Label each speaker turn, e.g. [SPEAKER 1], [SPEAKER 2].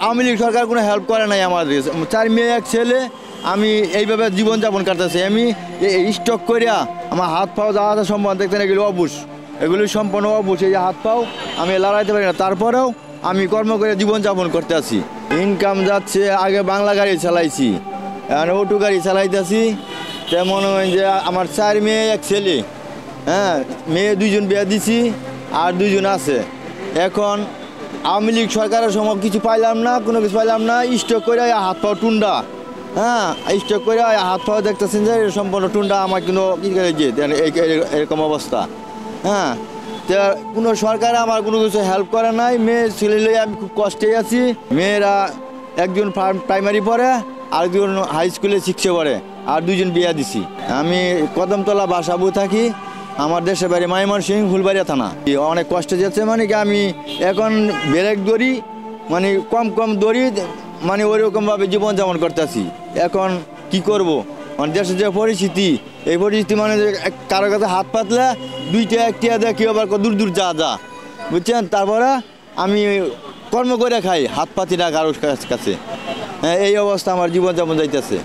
[SPEAKER 1] আওয়ামী লীগ সরকার কোনো হেল্প করে নাই আমাদের। 4 মেয়ে 1 ছেলে, আমি এইভাবে জীবনযাপন করতেছি। আমি স্টক করিয়া আমার হাত পাও যাওয়া সম্ভব দেখতেন, এগুলো অবুশ, এগুলি সম্পূর্ণ অবুশ। এই হাত পাও আমি লড়াইতে পারি না, তারপরেও আমি কর্ম করে জীবনযাপন করতে আছি। ইনকাম যাচ্ছে, আগে বাংলা গাড়ি চালাইছি, এখন অটো গাড়ি চালাইতেছি। তেমন যে আমার 4 মেয়ে 1 ছেলে, হ্যাঁ, মেয়ে 2 জন বিয়ে দিছি আর 2 জন আছে। এখন আওয়ামী লীগ সরকারের সময় কিছু পাইলাম না, কোনো কিছু পাইলাম না। স্টক করে হাত পাও টুন্ডা, হ্যাঁ, স্টক করে হাত পাও দেখতেছেন যে সম্পূর্ণ টুন্ডা। আমার কিন্তু কী করে যে এরকম অবস্থা, হ্যাঁ। তো কোনো সরকার আমার কোনো কিছু হেল্প করে নাই। মেয়ে ছেলে লইয়া আমি খুব কষ্টে আছি। মেয়েরা একজন প্রাইমারি পড়ে, আরেকজন হাই স্কুলে 6-এ পড়ে, আর 2 জন বিয়া দিছি। আমি কদমতলা বাসাবু থাকি, আমার দেশের বাড়ি ময়মনসিংহ ফুলবাড়িয়া থানা। অনেক কষ্টে যাচ্ছে, মানে কি আমি এখন ব্রেক দড়ি, মানে কম দড়ি, মানে ওইরকমভাবে জীবনযাপন করতেছি। এখন কি করব, মানে দেশের যে পরিস্থিতি, এই পরিস্থিতি মানে কারো কাছে হাত পাতলে 2টা 1টা দেয়, কেউ আবার দূর যা বুঝছেন। তারপরে আমি কর্ম করে খাই, হাত পাতি না কারোর কাছে। এই অবস্থা আমার জীবনযাপন যাইতেছে।